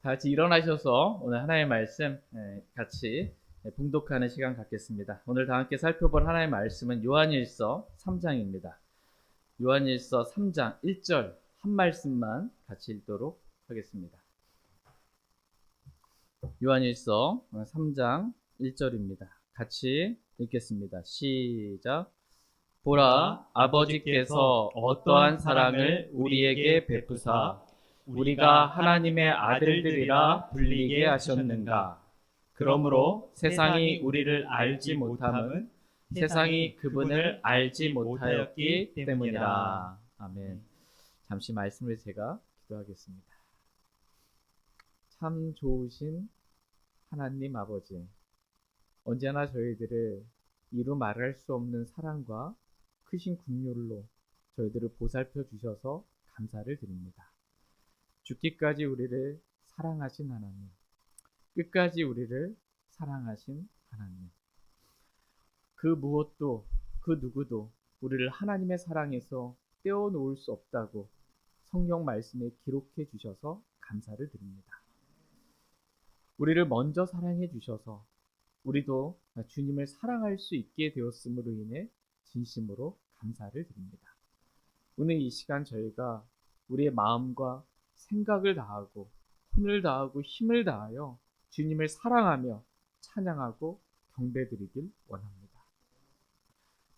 다 같이 일어나셔서 오늘 하나님의 말씀 같이 봉독하는 시간 갖겠습니다. 오늘 다 함께 살펴볼 하나님의 말씀은 요한일서 3장입니다. 요한일서 3장 1절 한 말씀만 같이 읽도록 하겠습니다. 요한일서 3장 1절입니다. 같이 읽겠습니다. 시작. 보라, 아버지께서 어떠한 사랑을 우리에게 베푸사 우리가 하나님의 아들들이라 불리게 하셨는가. 그러므로 세상이 우리를 알지 못함은 세상이 그분을 알지 못하였기 때문이라. 아멘. 잠시 말씀을 제가 기도하겠습니다. 참 좋으신 하나님 아버지, 언제나 저희들을 이루 말할 수 없는 사랑과 크신 긍휼로 저희들을 보살펴 주셔서 감사를 드립니다. 죽기까지 우리를 사랑하신 하나님, 끝까지 우리를 사랑하신 하나님, 그 무엇도 그 누구도 우리를 하나님의 사랑에서 떼어놓을 수 없다고 성경 말씀에 기록해 주셔서 감사를 드립니다. 우리를 먼저 사랑해 주셔서 우리도 주님을 사랑할 수 있게 되었음으로 인해 진심으로 감사를 드립니다. 오늘 이 시간 저희가 우리의 마음과 생각을 다하고 혼을 다하고 힘을 다하여 주님을 사랑하며 찬양하고 경배드리길 원합니다.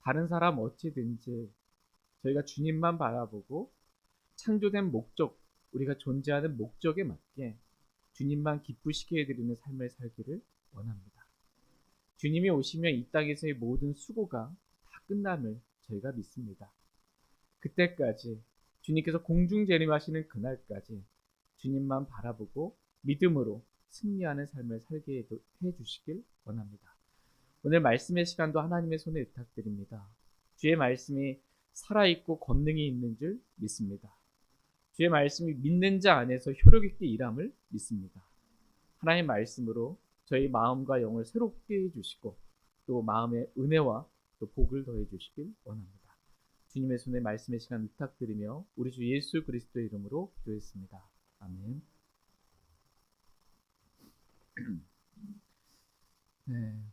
다른 사람 어찌든지 저희가 주님만 바라보고 창조된 목적, 우리가 존재하는 목적에 맞게 주님만 기쁘시게 해드리는 삶을 살기를 원합니다. 주님이 오시면 이 땅에서의 모든 수고가 다 끝남을 저희가 믿습니다. 그때까지 주님께서 공중 재림하시는 그날까지 주님만 바라보고 믿음으로 승리하는 삶을 살게 해주시길 원합니다. 오늘 말씀의 시간도 하나님의 손에 의탁드립니다. 주의 말씀이 살아있고 권능이 있는 줄 믿습니다. 주의 말씀이 믿는 자 안에서 효력 있게 일함을 믿습니다. 하나님의 말씀으로 저희 마음과 영을 새롭게 해주시고 또 마음의 은혜와 또 복을 더해 주시길 원합니다. 주님의 손에 말씀의 시간 부탁드리며 우리 주 예수 그리스도의 이름으로 기도했습니다. 아멘.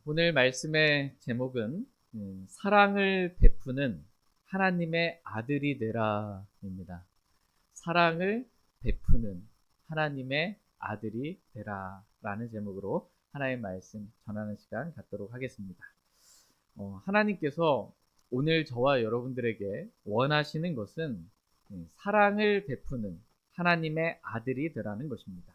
오늘 말씀의 제목은 사랑을 베푸는 하나님의 아들이 되라입니다. 사랑을 베푸는 하나님의 아들이 되라라는 제목으로 하나님의 말씀 전하는 시간 갖도록 하겠습니다. 하나님께서 오늘 저와 여러분들에게 원하시는 것은 사랑을 베푸는 하나님의 아들이 되라는 것입니다.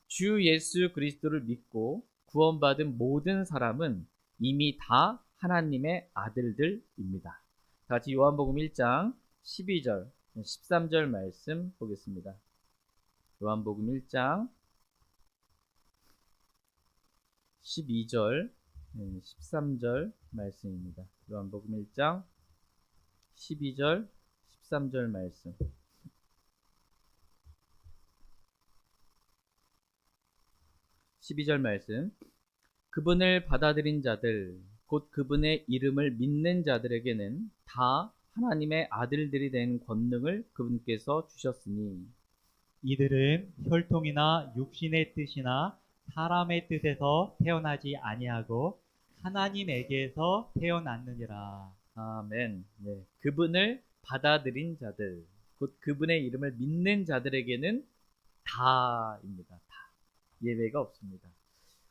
주 예수 그리스도를 믿고 구원받은 모든 사람은 이미 다 하나님의 아들들입니다. 다 같이 요한복음 1장 12절, 13절 말씀 보겠습니다. 요한복음 1장 12절, 13절 말씀입니다. 요한복음 1장 12절, 13절 말씀. 12절 말씀. 그분을 받아들인 자들, 곧 그분의 이름을 믿는 자들에게는 다 하나님의 아들들이 된 권능을 그분께서 주셨으니 이들은 혈통이나 육신의 뜻이나 사람의 뜻에서 태어나지 아니하고 하나님에게서 태어났느니라. 아멘. 네. 그분을 받아들인 자들, 곧 그분의 이름을 믿는 자들에게는 다입니다. 다. 예외가 없습니다.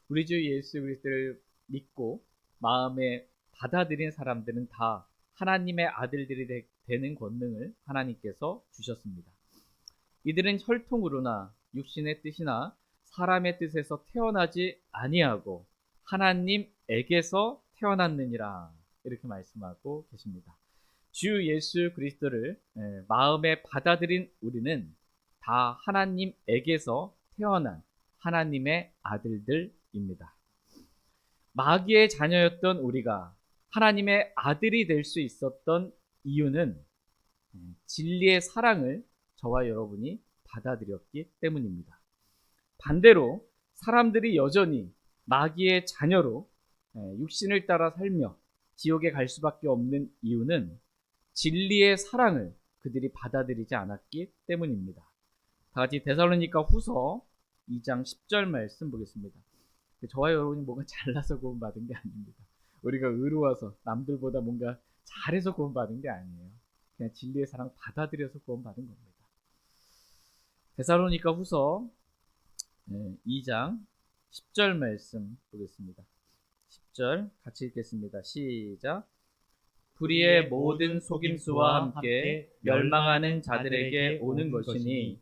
우리 주 예수 그리스도를 믿고 마음에 받아들인 사람들은 다 하나님의 아들들이 되는 권능을 하나님께서 주셨습니다. 이들은 혈통으로나 육신의 뜻이나 사람의 뜻에서 태어나지 아니하고 하나님에게서 태어났느니라 이렇게 말씀하고 계십니다. 주 예수 그리스도를 마음에 받아들인 우리는 다 하나님에게서 태어난 하나님의 아들들입니다. 마귀의 자녀였던 우리가 하나님의 아들이 될 수 있었던 이유는 진리의 사랑을 저와 여러분이 받아들였기 때문입니다. 반대로 사람들이 여전히 마귀의 자녀로 육신을 따라 살며 지옥에 갈 수밖에 없는 이유는 진리의 사랑을 그들이 받아들이지 않았기 때문입니다. 다 같이 데살로니가 후서 2장 10절 말씀 보겠습니다. 저와 여러분이 뭔가 잘나서 구원받은 게 아닙니다. 우리가 의로워서 남들보다 뭔가 잘해서 구원받은 게 아니에요. 그냥 진리의 사랑 받아들여서 구원받은 겁니다. 데살로니가 후서 2장 10절 말씀 보겠습니다. 10절 같이 읽겠습니다. 시작. 불의의 모든 속임수와 함께 멸망하는 자들에게 오는 것이니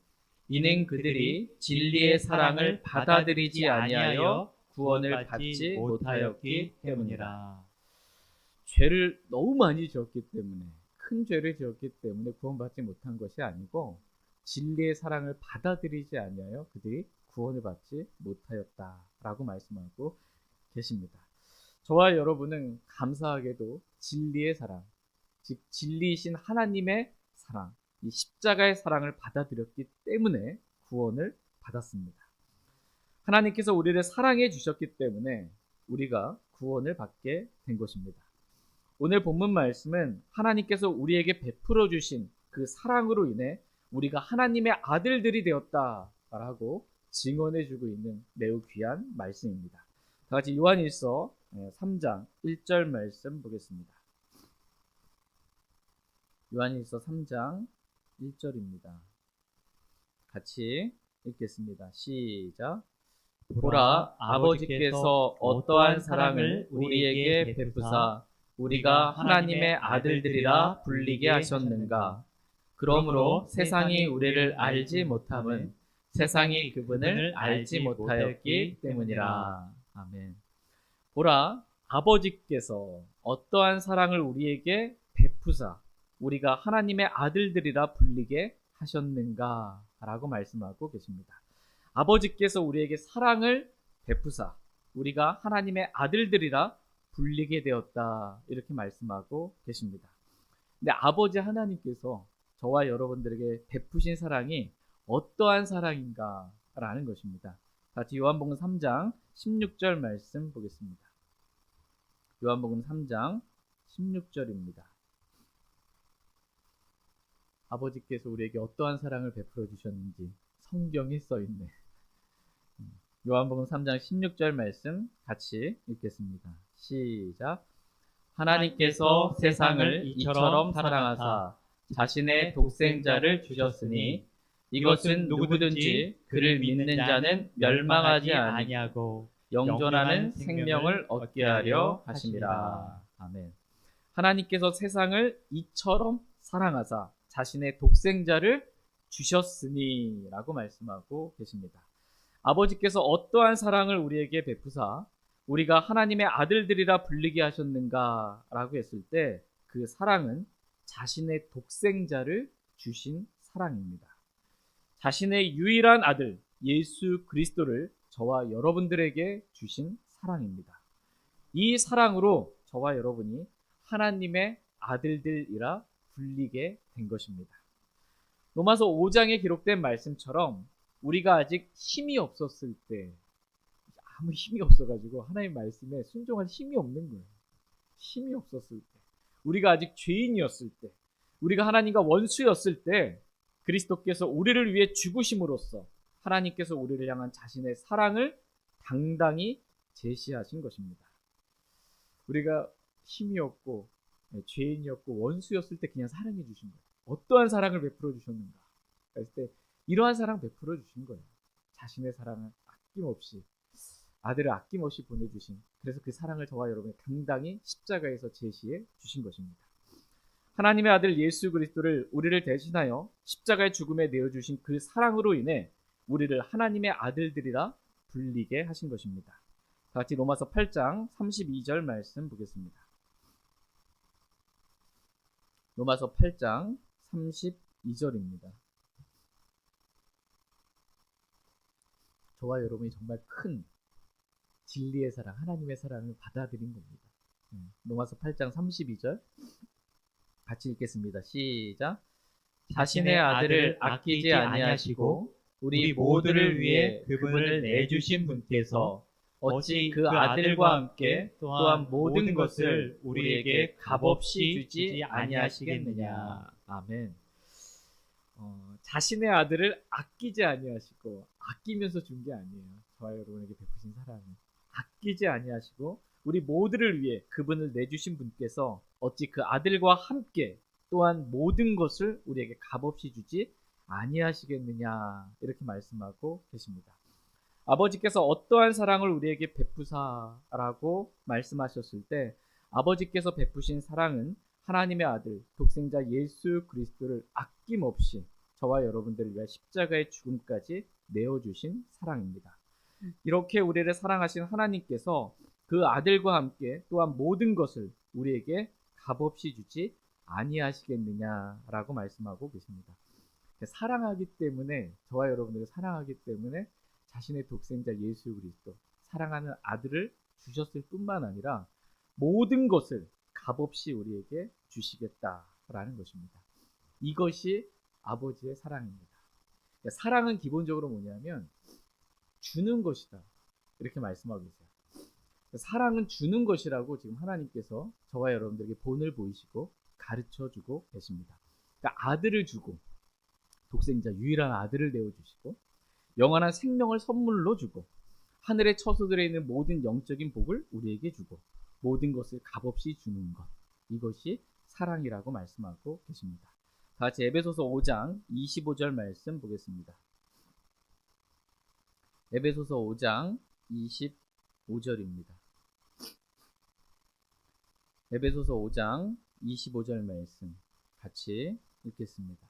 이는 그들이 진리의 사랑을 받아들이지 아니하여 구원을 받지 못하였기 때문이라. 죄를 너무 많이 지었기 때문에, 큰 죄를 지었기 때문에 구원받지 못한 것이 아니고 진리의 사랑을 받아들이지 아니하여 그들이 구원을 받지 못하였다라고 말씀하고 계십니다. 저와 여러분은 감사하게도 진리의 사랑, 즉 진리이신 하나님의 사랑, 이 십자가의 사랑을 받아들였기 때문에 구원을 받았습니다. 하나님께서 우리를 사랑해 주셨기 때문에 우리가 구원을 받게 된 것입니다. 오늘 본문 말씀은 하나님께서 우리에게 베풀어 주신 그 사랑으로 인해 우리가 하나님의 아들들이 되었다라고 증언해 주고 있는 매우 귀한 말씀입니다. 다 같이 요한일서 3장 1절 말씀 보겠습니다. 요한일서 3장 1절입니다. 같이 읽겠습니다. 시작. 보라, 아버지께서 어떠한 사랑을 우리에게 베푸사 우리가 하나님의 아들들이라 불리게 하셨는가. 그러므로 세상이 우리를 알지 못함은 세상이 그분을 알지 못하였기 때문이라. 아멘. 보라, 아버지께서 어떠한 사랑을 우리에게 베푸사 우리가 하나님의 아들들이라 불리게 하셨는가 라고 말씀하고 계십니다. 아버지께서 우리에게 사랑을 베푸사 우리가 하나님의 아들들이라 불리게 되었다 이렇게 말씀하고 계십니다. 근데 아버지 하나님께서 저와 여러분들에게 베푸신 사랑이 어떠한 사랑인가 라는 것입니다. 같이 요한복음 3장 16절 말씀 보겠습니다. 요한복음 3장 16절입니다. 아버지께서 우리에게 어떠한 사랑을 베풀어 주셨는지 성경에 써 있네. 요한복음 3장 16절 말씀 같이 읽겠습니다. 시작. 하나님께서 세상을 이처럼 사랑하사 자신의 독생자를 주셨으니 이것은 누구든지 그를 믿는 자는 멸망하지 아니하고 영존하는 생명을 얻게 하려 하심이라. 아멘. 하나님께서 세상을 이처럼 사랑하사 자신의 독생자를 주셨으니 라고 말씀하고 계십니다. 아버지께서 어떠한 사랑을 우리에게 베푸사 우리가 하나님의 아들들이라 불리게 하셨는가 라고 했을 때 그 사랑은 자신의 독생자를 주신 사랑입니다. 자신의 유일한 아들 예수 그리스도를 저와 여러분들에게 주신 사랑입니다. 이 사랑으로 저와 여러분이 하나님의 아들들이라 불리게 된 것입니다. 로마서 5장에 기록된 말씀처럼 우리가 아직 힘이 없었을 때 아무 힘이 없어가지고 하나님 말씀에 순종할 힘이 없는 거예요. 힘이 없었을 때 우리가 아직 죄인이었을 때 우리가 하나님과 원수였을 때 그리스도께서 우리를 위해 죽으심으로써 하나님께서 우리를 향한 자신의 사랑을 당당히 제시하신 것입니다. 우리가 힘이 없고 죄인이었고 원수였을 때 그냥 사랑해 주신 거예요. 어떠한 사랑을 베풀어 주셨는가 그랬을 때 이러한 사랑 베풀어 주신 거예요. 자신의 사랑을 아낌없이 아들을 아낌없이 보내주신 그래서 그 사랑을 저와 여러분이 당당히 십자가에서 제시해 주신 것입니다. 하나님의 아들 예수 그리스도를 우리를 대신하여 십자가의 죽음에 내어주신 그 사랑으로 인해 우리를 하나님의 아들들이라 불리게 하신 것입니다. 같이 로마서 8장 32절 말씀 보겠습니다. 로마서 8장 32절입니다. 저와 여러분이 정말 큰 진리의 사랑, 하나님의 사랑을 받아들인 겁니다. 로마서 8장 32절 같이 읽겠습니다. 시작. 자신의 아들을 아끼지 아니하시고 우리 모두를 위해 그분을 내주신 분께서 어찌 그 아들과 함께 또한 모든 것을 우리에게 값없이 주지 아니하시겠느냐. 아멘. 자신의 아들을 아끼지 아니하시고 아끼면서 준 게 아니에요. 저와 여러분에게 베푸신 사랑은 아끼지 아니하시고 우리 모두를 위해 그분을 내주신 분께서 어찌 그 아들과 함께 또한 모든 것을 우리에게 값없이 주지 아니하시겠느냐 이렇게 말씀하고 계십니다. 아버지께서 어떠한 사랑을 우리에게 베푸사라고 말씀하셨을 때 아버지께서 베푸신 사랑은 하나님의 아들 독생자 예수 그리스도를 아낌없이 저와 여러분들을 위해 십자가의 죽음까지 내어주신 사랑입니다. 이렇게 우리를 사랑하신 하나님께서 그 아들과 함께 또한 모든 것을 우리에게 값없이 주지 아니하시겠느냐라고 말씀하고 계십니다. 사랑하기 때문에 저와 여러분들을 사랑하기 때문에 자신의 독생자 예수 그리스도 사랑하는 아들을 주셨을 뿐만 아니라 모든 것을 값없이 우리에게 주시겠다라는 것입니다. 이것이 아버지의 사랑입니다. 사랑은 기본적으로 뭐냐면 주는 것이다 이렇게 말씀하고 있어요. 사랑은 주는 것이라고 지금 하나님께서 저와 여러분들에게 본을 보이시고 가르쳐주고 계십니다. 그러니까 아들을 주고 독생자 유일한 아들을 내어주시고 영원한 생명을 선물로 주고 하늘의 처소들에 있는 모든 영적인 복을 우리에게 주고 모든 것을 값없이 주는 것, 이것이 사랑이라고 말씀하고 계십니다. 다 같이 에베소서 5장 25절 말씀 보겠습니다. 에베소서 5장 25절입니다. 에베소서 5장 25절 말씀 같이 읽겠습니다.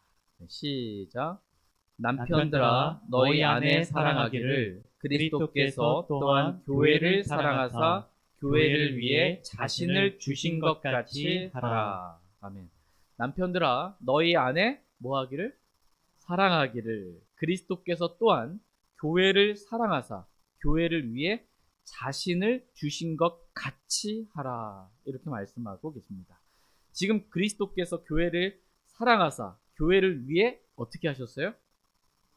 시작. 남편들아 너희 아내 사랑하기를 그리스도께서 또한 교회를 사랑하사 교회를 위해 자신을 주신 것 같이 하라. 아멘. 남편들아 너희 아내 뭐하기를? 사랑하기를 그리스도께서 또한 교회를 사랑하사 교회를 위해 자신을 주신 것 같이 하라. 이렇게 말씀하고 계십니다. 지금 그리스도께서 교회를 사랑하사 교회를 위해 어떻게 하셨어요?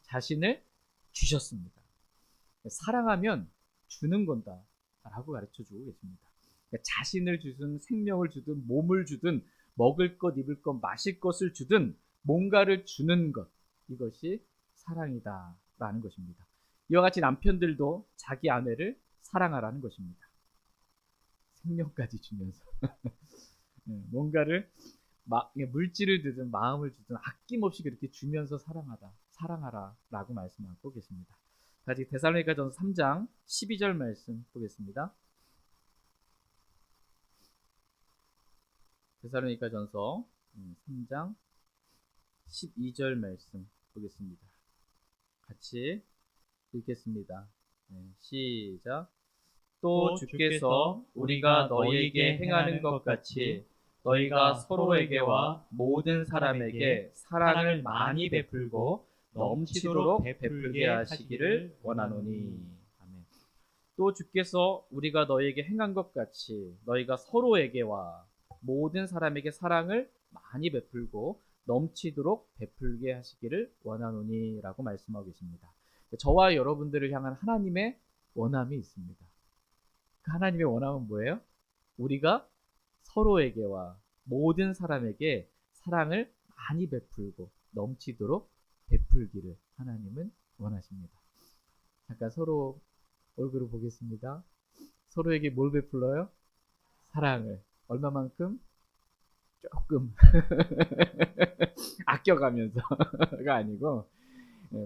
자신을 주셨습니다. 사랑하면 주는 건다 라고 가르쳐주고 계십니다. 자신을 주든 생명을 주든 몸을 주든 먹을 것 입을 것 마실 것을 주든 뭔가를 주는 것, 이것이 사랑이다 라는 것입니다. 이와 같이 남편들도 자기 아내를 사랑하라는 것입니다. 생명까지 주면서 뭔가를 물질을 주든 마음을 주든 아낌없이 그렇게 주면서 사랑하라 라고 말씀하고 계십니다. 다시 데살로니가전서 3장 12절 말씀 보겠습니다. 데살로니가전서 3장 12절 말씀 보겠습니다. 같이 읽겠습니다. 시작. 또 주께서 우리가 너희에게 행하는 것 같이 너희가 서로에게와 모든 사람에게 사랑을 많이 베풀고 넘치도록 베풀게 하시기를 원하노니. 아멘. 또 주께서 우리가 너희에게 행한 것 같이 너희가 서로에게와 모든 사람에게 사랑을 많이 베풀고 넘치도록 베풀게 하시기를 원하노니 라고 말씀하고 계십니다. 저와 여러분들을 향한 하나님의 원함이 있습니다. 그 하나님의 원함은 뭐예요? 우리가 서로에게와 모든 사람에게 사랑을 많이 베풀고 넘치도록 베풀기를 하나님은 원하십니다. 잠깐 서로 얼굴을 보겠습니다. 서로에게 뭘 베풀어요? 사랑을. 얼마만큼? 조금 아껴가면서가 아니고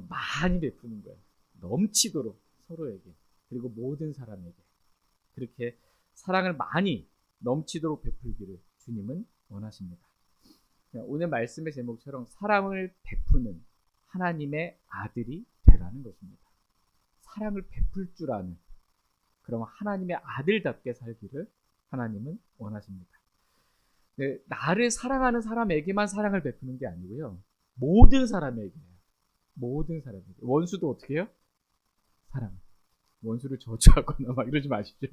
많이 베푸는 거예요. 넘치도록 서로에게 그리고 모든 사람에게 그렇게 사랑을 많이 넘치도록 베풀기를 주님은 원하십니다. 오늘 말씀의 제목처럼 사랑을 베푸는 하나님의 아들이 되라는 것입니다. 사랑을 베풀 줄 아는 그런 하나님의 아들답게 살기를 하나님은 원하십니다. 나를 사랑하는 사람에게만 사랑을 베푸는 게 아니고요. 모든 사람에게요. 모든 사람에게. 원수도 어떻게 해요? 사랑. 원수를 저주하거나 막 이러지 마십시오.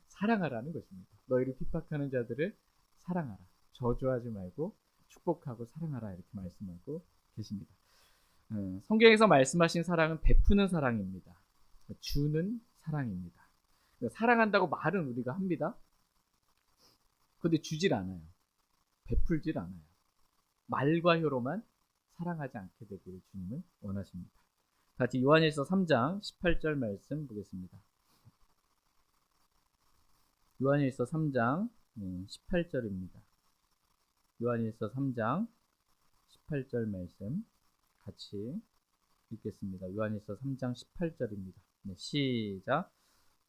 사랑하라는 것입니다. 너희를 핍박하는 자들을 사랑하라. 저주하지 말고 축복하고 사랑하라 이렇게 말씀하고 계십니다. 성경에서 말씀하신 사랑은 베푸는 사랑입니다. 주는 사랑입니다. 사랑한다고 말은 우리가 합니다. 그런데 주질 않아요. 베풀질 않아요. 말과 혀로만 사랑하지 않게 되기를 주님은 원하십니다. 같이 요한일서 3장 18절 말씀 보겠습니다. 요한일서 3장 18절입니다. 요한일서 3장 18절 말씀 같이 읽겠습니다. 요한일서 3장 18절입니다. 네, 시작.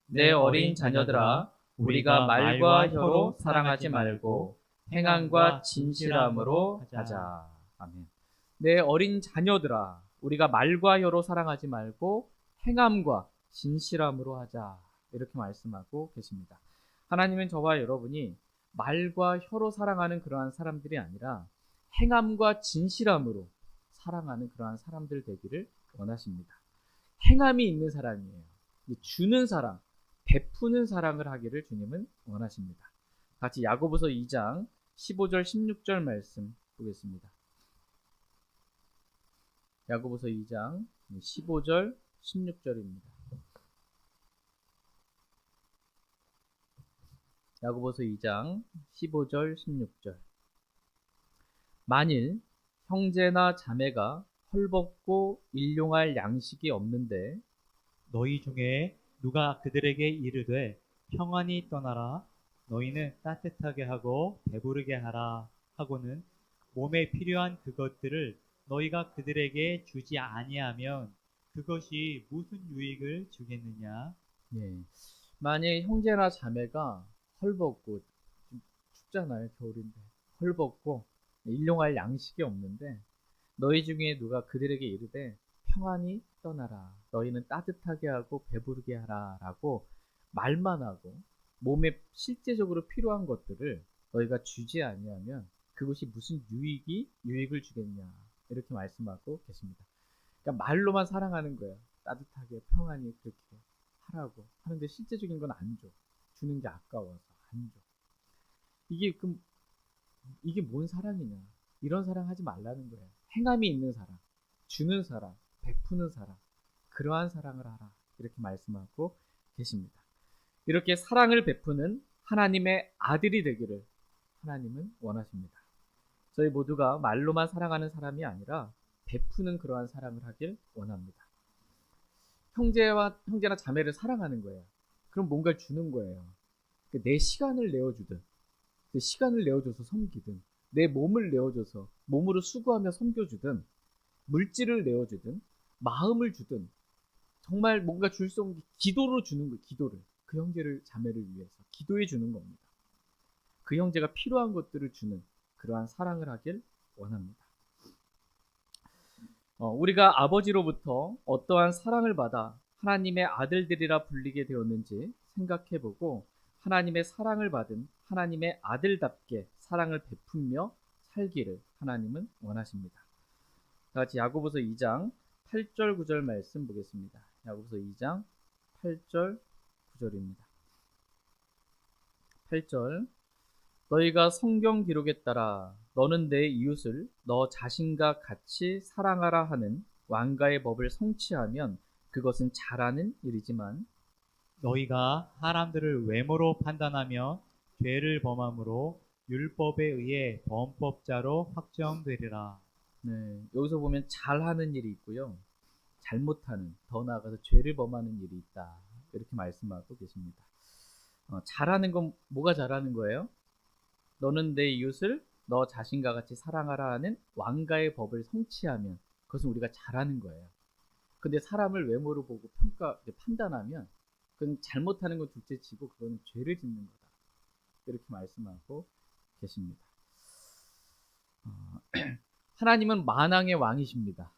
내 어린 자녀들아, 우리가 말과 혀로 사랑하지 말고 행함과 진실함으로 하자. 아멘. 내 어린 자녀들아, 우리가 말과 혀로 사랑하지 말고 행함과 진실함으로 하자. 이렇게 말씀하고 계십니다. 하나님은 저와 여러분이 말과 혀로 사랑하는 그러한 사람들이 아니라 행함과 진실함으로 사랑하는 그러한 사람들 되기를 원하십니다. 행함이 있는 사람이에요. 주는 사랑, 베푸는 사랑을 하기를 주님은 원하십니다. 같이 야고보서 2장 15절 16절 말씀 보겠습니다. 야고보서 2장 15절 16절입니다. 야고보서 2장 15절 16절. 만일 형제나 자매가 헐벗고 일용할 양식이 없는데 너희 중에 누가 그들에게 이르되 평안히 떠나라 너희는 따뜻하게 하고 배부르게 하라 하고는 몸에 필요한 그것들을 너희가 그들에게 주지 아니하면 그것이 무슨 유익을 주겠느냐. 예. 만일 형제나 자매가 헐벗고 좀 춥잖아요. 겨울인데 헐벗고 일용할 양식이 없는데 너희 중에 누가 그들에게 이르되 평안히 떠나라 너희는 따뜻하게 하고 배부르게 하라 라고 말만 하고 몸에 실제적으로 필요한 것들을 너희가 주지 아니하면 그것이 무슨 유익을 주겠냐 이렇게 말씀하고 계십니다. 그러니까 말로만 사랑하는 거예요. 따뜻하게 평안히 그렇게 하라고 하는데 실제적인 건 안 줘. 주는 게 아까워서 안 줘. 이게 뭔 사랑이냐. 이런 사랑 하지 말라는 거예요. 행함이 있는 사랑, 주는 사랑, 베푸는 사랑, 그러한 사랑을 하라 이렇게 말씀하고 계십니다. 이렇게 사랑을 베푸는 하나님의 아들이 되기를 하나님은 원하십니다. 저희 모두가 말로만 사랑하는 사람이 아니라 베푸는 그러한 사랑을 하길 원합니다. 형제나 자매를 사랑하는 거예요. 그럼 뭔가를 주는 거예요. 내 시간을 내어주든, 내 시간을 내어줘서 섬기든, 내 몸을 내어줘서 몸으로 수고하며 섬겨주든, 물질을 내어주든, 마음을 주든, 정말 뭔가 줄 수 없는 기도로 주는 거예요. 기도를. 그 형제를 자매를 위해서 기도해 주는 겁니다. 그 형제가 필요한 것들을 주는 그러한 사랑을 하길 원합니다. 우리가 아버지로부터 어떠한 사랑을 받아 하나님의 아들들이라 불리게 되었는지 생각해보고 하나님의 사랑을 받은 하나님의 아들답게 사랑을 베풀며 살기를 하나님은 원하십니다. 같이 야고보서 2장 8절 9절 말씀 보겠습니다. 야고보서 2장 8절 9절입니다. 8절 너희가 성경 기록에 따라 너는 내 이웃을 너 자신과 같이 사랑하라 하는 왕가의 법을 성취하면 그것은 잘하는 일이지만 너희가 사람들을 외모로 판단하며 죄를 범함으로 율법에 의해 범법자로 확정되리라. 네, 여기서 보면 잘하는 일이 있고요. 잘못하는, 더 나아가서 죄를 범하는 일이 있다. 이렇게 말씀하고 계십니다. 잘하는 건 뭐가 잘하는 거예요? 너는 내 이웃을 너 자신과 같이 사랑하라 하는 왕가의 법을 성취하면 그것은 우리가 잘하는 거예요. 근데 사람을 외모로 보고 판단하면 그건 잘못하는 건 둘째치고 그거는 죄를 짓는 거다. 이렇게 말씀하고 계십니다. 하나님은 만왕의 왕이십니다.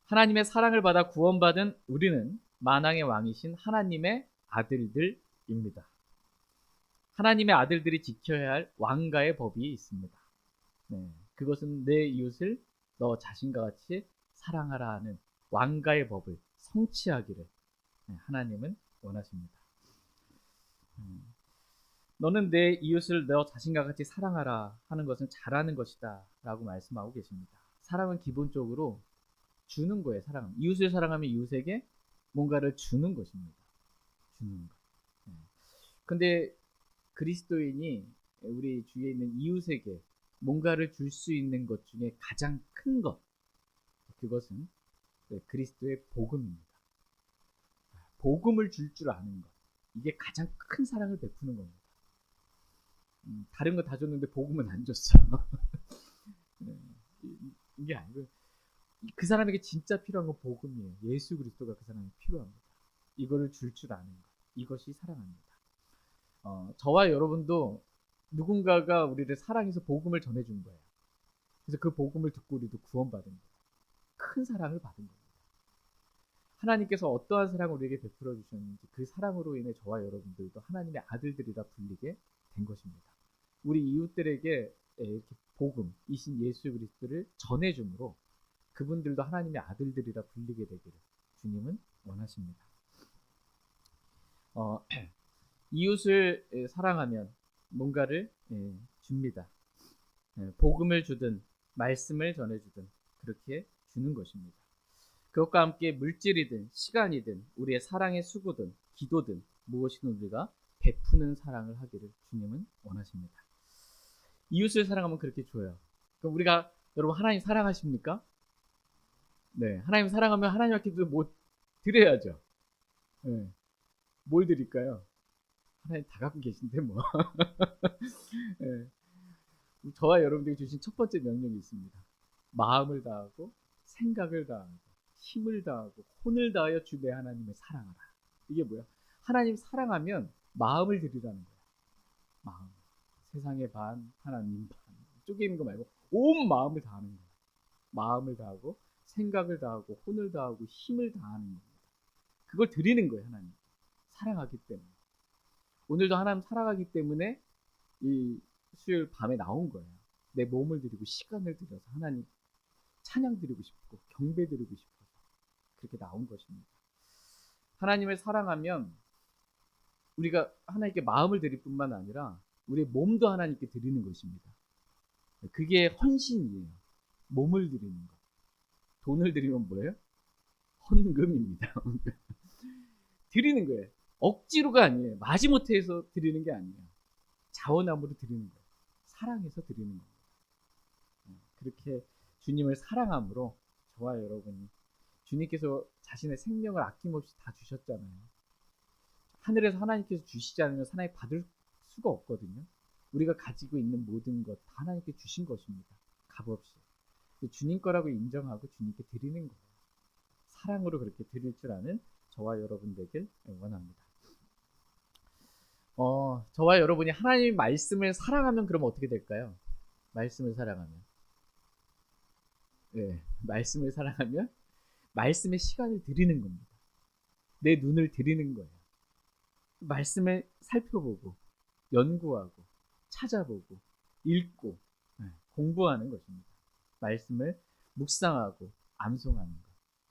하나님의 사랑을 받아 구원받은 우리는 만왕의 왕이신 하나님의 아들들입니다. 하나님의 아들들이 지켜야 할 왕가의 법이 있습니다. 네, 그것은 내 이웃을 너 자신과 같이 사랑하라 하는 왕가의 법을 성취하기를 하나님은 원하십니다. 너는 내 이웃을 너 자신과 같이 사랑하라 하는 것은 잘하는 것이다 라고 말씀하고 계십니다. 사랑은 기본적으로 주는 거예요. 사랑은. 이웃을 사랑하면 이웃에게 뭔가를 주는 것입니다. 주는 것. 근데 그리스도인이 우리 주위에 있는 이웃에게 뭔가를 줄 수 있는 것 중에 가장 큰 것, 그것은 네, 그리스도의 복음입니다. 복음을 줄 아는 것. 이게 가장 큰 사랑을 베푸는 겁니다. 다른 거 다 줬는데 복음은 안 줬어. 네, 이게 아니고 그 사람에게 진짜 필요한 건 복음이에요. 예수 그리스도가 그 사람에게 필요합니다. 이거를 줄 아는 것. 이것이 사랑합니다. 저와 여러분도 누군가가 우리를 사랑해서 복음을 전해준 거예요. 그래서 그 복음을 듣고 우리도 구원받은 거예요. 큰 사랑을 받은 겁니다. 하나님께서 어떠한 사랑을 우리에게 베풀어 주셨는지 그 사랑으로 인해 저와 여러분들도 하나님의 아들들이라 불리게 된 것입니다. 우리 이웃들에게 이렇게 복음이신 예수 그리스도를 전해줌으로 그분들도 하나님의 아들들이라 불리게 되기를 주님은 원하십니다. 이웃을 사랑하면 뭔가를 줍니다. 복음을 주든 말씀을 전해주든 그렇게 주는 것입니다. 그것과 함께 물질이든 시간이든 우리의 사랑의 수고든 기도든 무엇이든 우리가 베푸는 사랑을 하기를 주님은 원하십니다. 이웃을 사랑하면 그렇게 줘요. 그럼 우리가 여러분 하나님 사랑하십니까? 네, 하나님 사랑하면 하나님께도 뭐 드려야죠. 네, 뭘 드릴까요? 하나님 다 갖고 계신데 뭐. 네, 저와 여러분들이 주신 첫 번째 명령이 있습니다. 마음을 다하고 생각을 다하고 힘을 다하고 혼을 다하여 주 내 하나님을 사랑하라. 이게 뭐야? 하나님 사랑하면 마음을 드리라는 거야. 마음. 세상의 반, 하나님 반. 쪼개 있는 거 말고 온 마음을 다하는 거야. 마음을 다하고 생각을 다하고 혼을 다하고 힘을 다하는 겁니다. 그걸 드리는 거예요, 하나님. 사랑하기 때문에. 오늘도 하나님 사랑하기 때문에 이 수요일 밤에 나온 거예요. 내 몸을 드리고 시간을 들여서 하나님 찬양 드리고 싶고 경배 드리고 싶어서 그렇게 나온 것입니다. 하나님을 사랑하면 우리가 하나님께 마음을 드릴 뿐만 아니라 우리의 몸도 하나님께 드리는 것입니다. 그게 헌신이에요. 몸을 드리는 것. 돈을 드리면 뭐예요? 헌금입니다. 드리는 거예요. 억지로가 아니에요. 마지못해서 드리는 게 아니에요. 자원함으로 드리는 거예요. 사랑해서 드리는 겁니다. 그렇게 주님을 사랑함으로 저와 여러분이 주님께서 자신의 생명을 아낌없이 다 주셨잖아요. 하늘에서 하나님께서 주시지 않으면 하나님 받을 수가 없거든요. 우리가 가지고 있는 모든 것 다 하나님께 주신 것입니다. 값없이. 주님 거라고 인정하고 주님께 드리는 거예요. 사랑으로 그렇게 드릴 줄 아는 저와 여러분 되길 원합니다. 저와 여러분이 하나님의 말씀을 사랑하면 그러면 어떻게 될까요? 말씀을 사랑하면. 네, 말씀을 사랑하면 말씀의 시간을 드리는 겁니다. 내 눈을 드리는 거예요. 말씀을 살펴보고 연구하고 찾아보고 읽고 공부하는 것입니다. 말씀을 묵상하고 암송하는 것.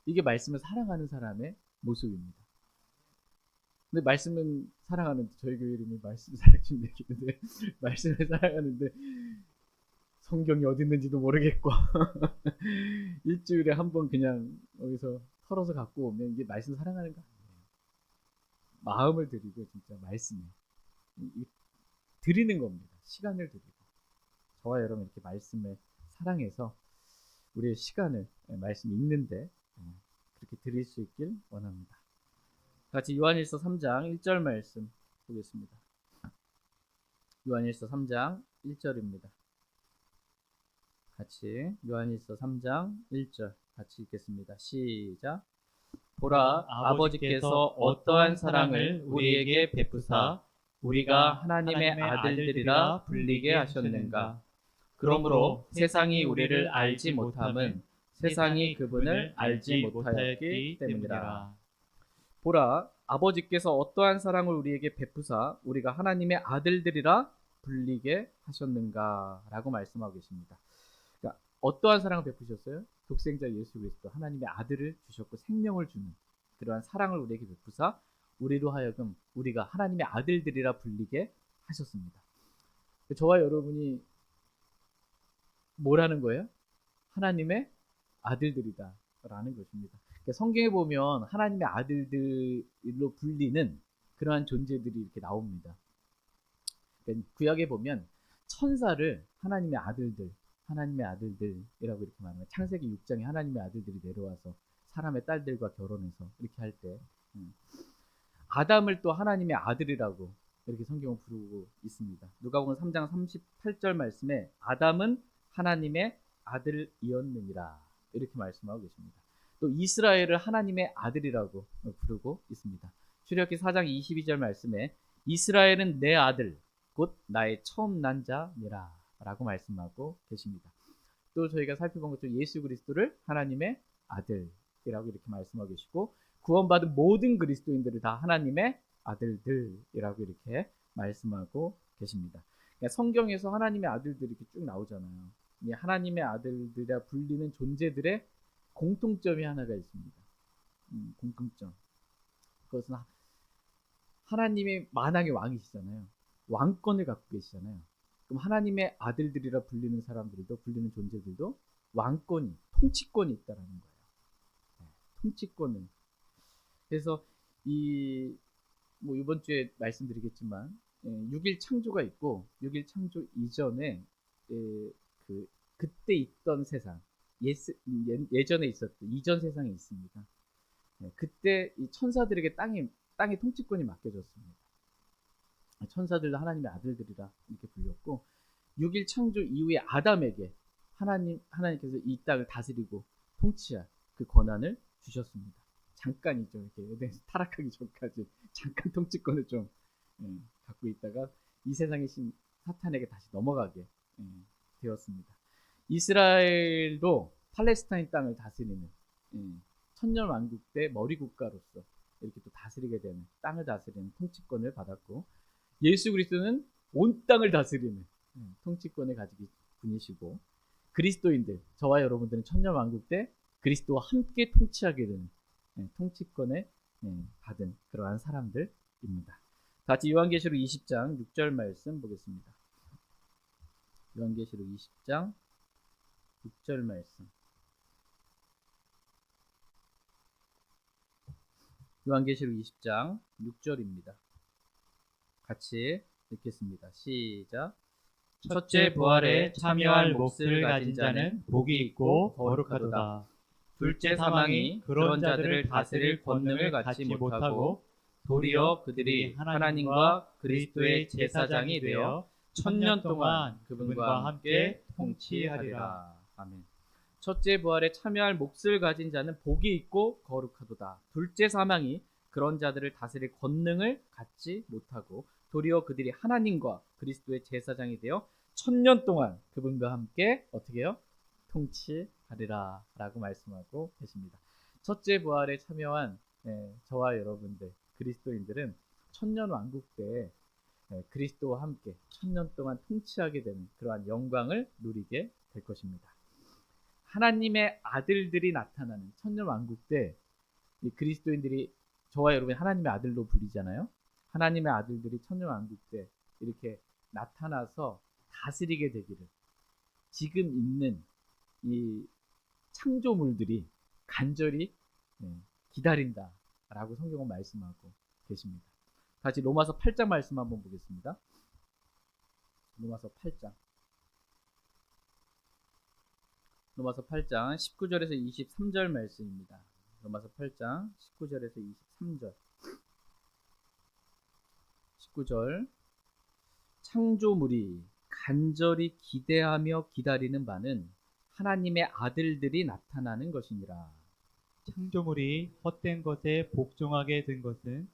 이게 말씀을 사랑하는 사람의 모습입니다. 근데 말씀은 사랑하는데 저희 교회 이름이 말씀 사랑팀인데 말씀을 사랑하는데 성경이 어디 있는지도 모르겠고 일주일에 한 번 그냥 어디서 털어서 갖고 오면 이게 말씀 사랑하는 거 아니에요. 마음을 드리고 진짜 말씀에 드리는 겁니다. 시간을 드리고 저와 여러분 이렇게 말씀을 사랑해서 우리의 시간을 말씀 읽는데 그렇게 드릴 수 있길 원합니다. 같이 요한일서 3장 1절 말씀 보겠습니다. 요한일서 3장 1절입니다. 같이 요한일서 3장 1절 같이 읽겠습니다. 시작. 보라, 아버지께서 어떠한 사랑을 우리에게 베푸사 우리가 하나님의 아들들이라 불리게 하셨는가. 그러므로 세상이 우리를 알지 못함은 세상이 그분을 알지 못하였기 때문이라. 보라, 아버지께서 어떠한 사랑을 우리에게 베푸사 우리가 하나님의 아들들이라 불리게 하셨는가 라고 말씀하고 계십니다. 그러니까 어떠한 사랑을 베푸셨어요? 독생자 예수 그리스도 하나님의 아들을 주셨고 생명을 주는 그러한 사랑을 우리에게 베푸사 우리로 하여금 우리가 하나님의 아들들이라 불리게 하셨습니다. 저와 여러분이 뭐라는 거예요? 하나님의 아들들이다 라는 것입니다. 성경에 보면 하나님의 아들들로 불리는 그러한 존재들이 이렇게 나옵니다. 구약에 보면 천사를 하나님의 아들들이라고 이렇게 말합니다. 창세기 6장에 하나님의 아들들이 내려와서 사람의 딸들과 결혼해서 이렇게 할 때 아담을 또 하나님의 아들이라고 이렇게 성경은 부르고 있습니다. 누가복음 3장 38절 말씀에 아담은 하나님의 아들이었느니라 이렇게 말씀하고 계십니다. 또 이스라엘을 하나님의 아들이라고 부르고 있습니다. 출애굽기 4장 22절 말씀에 이스라엘은 내 아들 곧 나의 처음 난 자니라 라고 말씀하고 계십니다. 또 저희가 살펴본 것처럼 예수 그리스도를 하나님의 아들이라고 이렇게 말씀하고 계시고 구원받은 모든 그리스도인들을 다 하나님의 아들들이라고 이렇게 말씀하고 계십니다. 그러니까 성경에서 하나님의 아들들이 이렇게 쭉 나오잖아요. 이 하나님의 아들들이라 불리는 존재들의 공통점이 하나가 있습니다. 공통점. 그것은 하나님이 만왕의 왕이시잖아요. 왕권을 갖고 계시잖아요. 그럼 하나님의 아들들이라 불리는 사람들도 불리는 존재들도 왕권이 통치권이 있다라는 거예요. 통치권을. 그래서 이번 주에 말씀드리겠지만 6일 창조가 있고 6일 창조 이전에 그때 있던 세상 예전에 있었던 이전 세상이 있습니다. 그때 이 천사들에게 땅의 통치권이 맡겨졌습니다. 천사들도 하나님의 아들들이라 이렇게 불렸고 6일 창조 이후에 아담에게 하나님께서 이 땅을 다스리고 통치할 그 권한을 주셨습니다. 잠깐이죠. 이렇게 타락하기 전까지 잠깐 통치권을 좀 갖고 있다가 이 세상의 신 사탄에게 다시 넘어가게 되었습니다. 이스라엘도 팔레스타인 땅을 다스리는 천년 왕국 때 머리 국가로서 이렇게 또 다스리게 되는 땅을 다스리는 통치권을 받았고 예수 그리스도는 온 땅을 다스리는 통치권을 가지고 분이시고 그리스도인들 저와 여러분들은 천년 왕국 때 그리스도와 함께 통치하게 되는 통치권을 받은 그러한 사람들입니다. 같이 요한계시록 20장 6절 말씀 보겠습니다. 요한계시록 20장 6절 말씀. 요한계시록 20장 6절입니다. 같이 읽겠습니다. 시작. 첫째 부활에 참여할 몫을 가진 자는 복이 있고 거룩하도다. 둘째 사망이 그런 자들을 다스릴 권능을 갖지 못하고 도리어 그들이 하나님과 그리스도의 제사장이 되어 천년 동안 그분과 함께 통치하리라. 아멘. 첫째 부활에 참여할 몫을 가진 자는 복이 있고 거룩하도다. 둘째 사망이 그런 자들을 다스릴 권능을 갖지 못하고 도리어 그들이 하나님과 그리스도의 제사장이 되어 천년 동안 그분과 함께 어떻게 해요? 통치하리라 라고 말씀하고 계십니다. 첫째 부활에 참여한 저와 여러분들 그리스도인들은 천년 왕국 때 그리스도와 함께 천년 동안 통치하게 되는 그러한 영광을 누리게 될 것입니다. 하나님의 아들들이 나타나는 천년 왕국 때 그리스도인들이 저와 여러분이 하나님의 아들로 불리잖아요. 하나님의 아들들이 천년 왕국 때 이렇게 나타나서 다스리게 되기를 지금 있는 이 창조물들이 간절히 기다린다라고 성경은 말씀하고 계십니다. 다시 로마서 8장 말씀 한번 보겠습니다. 로마서 8장 19절에서 23절 말씀입니다. 로마서 8장 19절에서 23절 19절 창조물이 간절히 기대하며 기다리는 바는 하나님의 아들들이 나타나는 것이니라. 창조물이 헛된 것에 복종하게 된 것은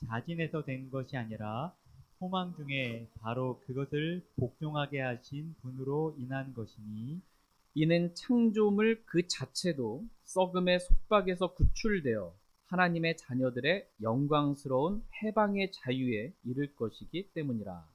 자진해서 된 것이 아니라 소망 중에 바로 그것을 복종하게 하신 분으로 인한 것이니 이는 창조물 그 자체도 썩음의 속박에서 구출되어 하나님의 자녀들의 영광스러운 해방의 자유에 이를 것이기 때문이라.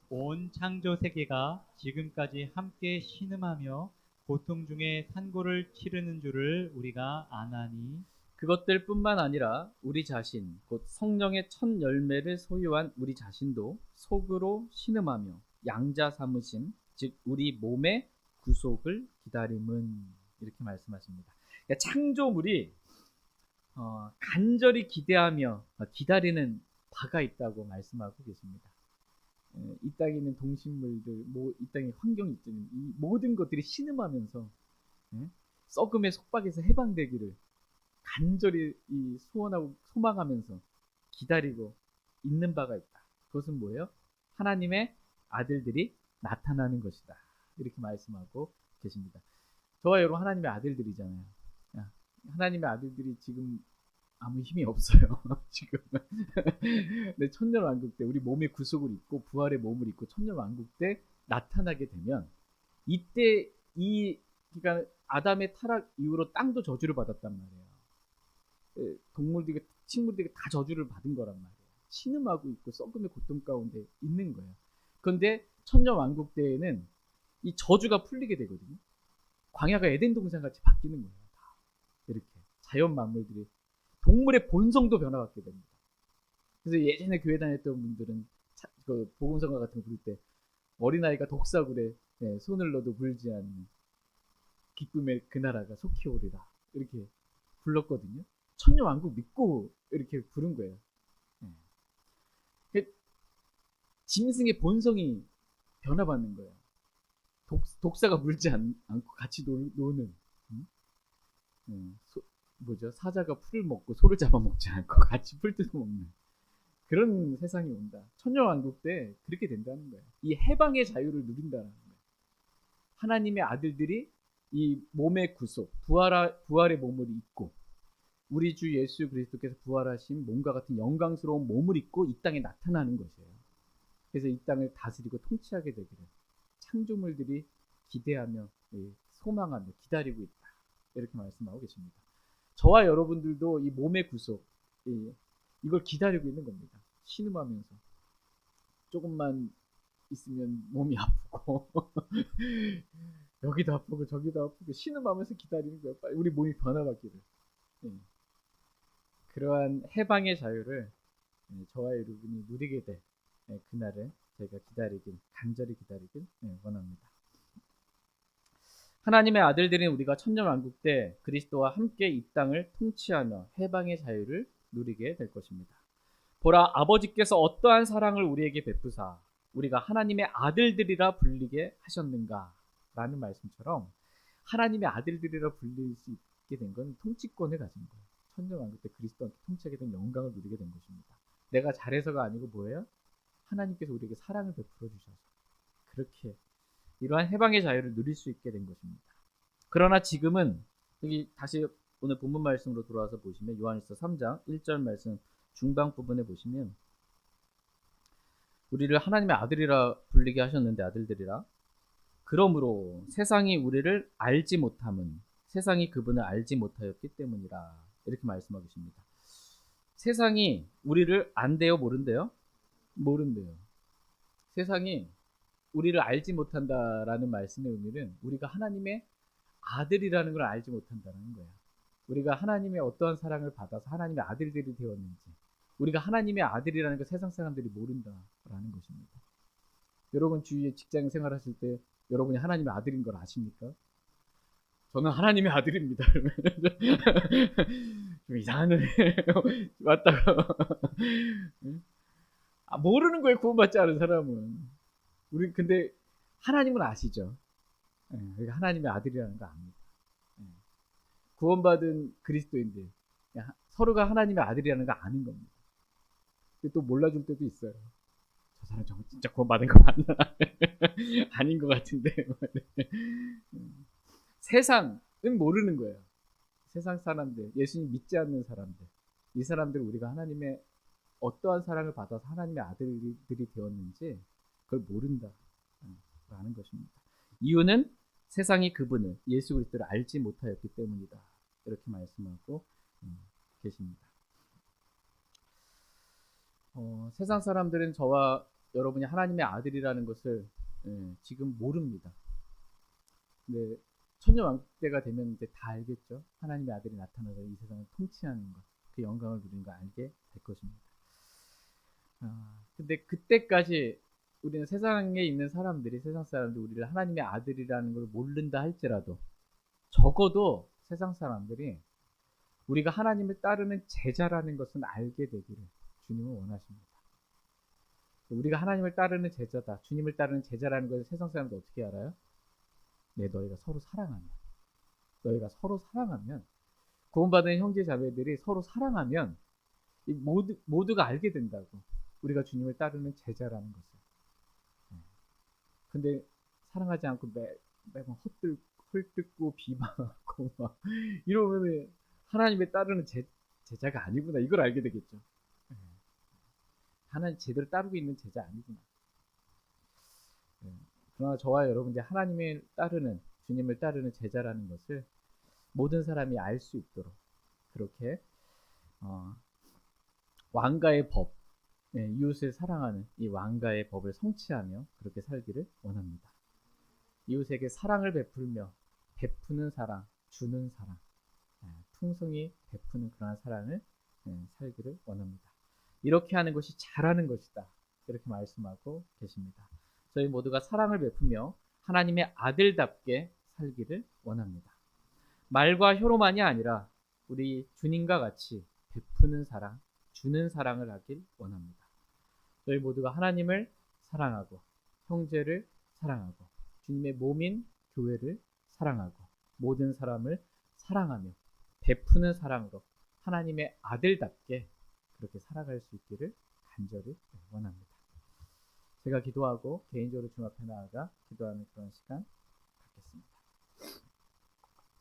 온 창조 세계가 지금까지 함께 신음하며 고통 중에 산고를 치르는 줄을 우리가 아나니 그것들 뿐만 아니라 우리 자신 곧 성령의 첫 열매를 소유한 우리 자신도 속으로 신음하며 양자 삼으심 즉 우리 몸의 구속을 기다림은 이렇게 말씀하십니다. 그러니까 창조물이 간절히 기대하며 기다리는 바가 있다고 말씀하고 계십니다. 이 땅에 있는 동식물들, 이 땅의 환경이 있잖아요. 이 모든 것들이 신음하면서 썩음의 속박에서 해방되기를 간절히 이 소원하고 소망하면서 기다리고 있는 바가 있다. 그것은 뭐예요? 하나님의 아들들이 나타나는 것이다. 이렇게 말씀하고 계십니다. 저와 여러분 하나님의 아들들이잖아요. 하나님의 아들들이 지금 아무 힘이 없어요. 지금. 네, 천년왕국 때 우리 몸의 구속을 입고 부활의 몸을 입고 천년왕국 때 나타나게 되면 이때 그러니까 아담의 타락 이후로 땅도 저주를 받았단 말이에요. 동물들이 식물들이 다 저주를 받은 거란 말이에요. 신음하고 있고 썩음의 고통 가운데 있는 거예요. 그런데 천년왕국 때에는 이 저주가 풀리게 되거든요. 광야가 에덴 동산 같이 바뀌는 거예요. 다. 이렇게 자연 만물들이 동물의 본성도 변화받게 됩니다. 그래서 예전에 교회 다녔던 분들은 그 복음성가 같은 거 부를 때 어린아이가 독사굴에 손을 넣어도 불지 않는 기쁨의 그 나라가 속히 오리라 이렇게 불렀거든요. 천년왕국 믿고 이렇게 부른 거예요. 짐승의 본성이 변화받는 거예요. 독사가 물지 않고 같이 노는 사자가 풀을 먹고 소를 잡아먹지 않고 같이 풀 뜯어먹는 그런 세상이 온다. 천년왕국 때 그렇게 된다는 거예요. 이 해방의 자유를 누린다는 거예요. 하나님의 아들들이 이 몸의 구속, 부활의 몸을 입고 우리 주 예수 그리스도께서 부활하신 몸과 같은 영광스러운 몸을 입고 이 땅에 나타나는 것이에요. 그래서 이 땅을 다스리고 통치하게 되기를 창조물들이 기대하며 소망하며 기다리고 있다. 이렇게 말씀하고 계십니다. 저와 여러분들도 이 몸의 구속 이걸 기다리고 있는 겁니다. 신음하면서 조금만 있으면 몸이 아프고 여기도 아프고 저기도 아프고 신음하면서 기다리는 거예요. 빨리 우리 몸이 변화받기를. 그러한 해방의 자유를 저와 여러분이 누리게 될 그날을 저희가 간절히 기다리길 원합니다. 하나님의 아들들인 우리가 천년왕국 때 그리스도와 함께 이 땅을 통치하며 해방의 자유를 누리게 될 것입니다. 보라, 아버지께서 어떠한 사랑을 우리에게 베푸사 우리가 하나님의 아들들이라 불리게 하셨는가 라는 말씀처럼 하나님의 아들들이라 불릴 수 있게 된 건 통치권을 가진 거예요. 천년왕국 때 그리스도와 함께 통치하게 된 영광을 누리게 된 것입니다. 내가 잘해서가 아니고 뭐예요? 하나님께서 우리에게 사랑을 베풀어 주셔서 그렇게 이러한 해방의 자유를 누릴 수 있게 된 것입니다. 그러나 지금은 여기 다시 오늘 본문 말씀으로 돌아와서 보시면 요한일서 3장 1절 말씀 중반 부분에 보시면 우리를 하나님의 아들이라 불리게 하셨는데 아들들이라 그러므로 세상이 우리를 알지 못함은 세상이 그분을 알지 못하였기 때문이라 이렇게 말씀하고 계십니다. 세상이 우리를 안대요 모른대요? 모른대요. 세상이 우리를 알지 못한다라는 말씀의 의미는 우리가 하나님의 아들이라는 걸 알지 못한다는 거예요. 우리가 하나님의 어떠한 사랑을 받아서 하나님의 아들들이 되었는지 우리가 하나님의 아들이라는 걸 세상 사람들이 모른다라는 것입니다. 여러분 주위에 직장 생활하실 때 여러분이 하나님의 아들인 걸 아십니까? 저는 하나님의 아들입니다. 좀 이상한 왔다가 모르는 거예요. 구원받지 않은 사람은. 우리 근데 하나님은 아시죠? 우리가 하나님의 아들이라는 거 압니다. 구원받은 그리스도인들 서로가 하나님의 아들이라는 거 아는 겁니다. 근데 또 몰라줄 때도 있어요. 저 사람 정말 진짜 구원받은 거 맞나? 아닌 것 같은데. 세상은 모르는 거예요. 세상 사람들, 예수님 믿지 않는 사람들, 이 사람들 우리가 하나님의 어떠한 사랑을 받아서 하나님의 아들들이 되었는지 그걸 모른다라는 것입니다. 이유는 세상이 그분을 예수 그리스도를 알지 못하였기 때문이다. 이렇게 말씀하고 계십니다. 세상 사람들은 저와 여러분이 하나님의 아들이라는 것을 지금 모릅니다. 근데 천년왕국 때가 되면 이제 다 알겠죠. 하나님의 아들이 나타나서 이 세상을 통치하는 것, 그 영광을 누리는 걸 알게 될 것입니다. 근데 그때까지 우리는 세상에 있는 사람들이 세상 사람들 우리를 하나님의 아들이라는 걸 모른다 할지라도 적어도 세상 사람들이 우리가 하나님을 따르는 제자라는 것은 알게 되기를 주님은 원하십니다. 우리가 하나님을 따르는 제자다, 주님을 따르는 제자라는 것을 세상 사람들 어떻게 알아요? 네, 너희가 서로 사랑하면 구원받은 형제 자매들이 서로 사랑하면 모두가 알게 된다고. 우리가 주님을 따르는 제자라는 것을. 근데 사랑하지 않고 매번 헐뜯고 비방하고 막 이러면 하나님의 따르는 제자가 아니구나. 이걸 알게 되겠죠. 하나님 제대로 따르고 있는 제자 아니구나. 그러나 저와 여러분들 하나님을 따르는 주님을 따르는 제자라는 것을 모든 사람이 알 수 있도록 그렇게 왕가의 법, 이웃을 사랑하는 이 왕가의 법을 성취하며 그렇게 살기를 원합니다. 이웃에게 사랑을 베풀며 베푸는 사랑, 주는 사랑, 풍성히 베푸는 그러한 사랑을 살기를 원합니다. 이렇게 하는 것이 잘하는 것이다. 이렇게 말씀하고 계십니다. 저희 모두가 사랑을 베푸며 하나님의 아들답게 살기를 원합니다. 말과 혀로만이 아니라 우리 주님과 같이 베푸는 사랑, 주는 사랑을 하길 원합니다. 저희 모두가 하나님을 사랑하고 형제를 사랑하고 주님의 몸인 교회를 사랑하고 모든 사람을 사랑하며 베푸는 사랑으로 하나님의 아들답게 그렇게 살아갈 수 있기를 간절히 원합니다. 제가 기도하고 개인적으로 주님 앞에 나아가 기도하는 그런 시간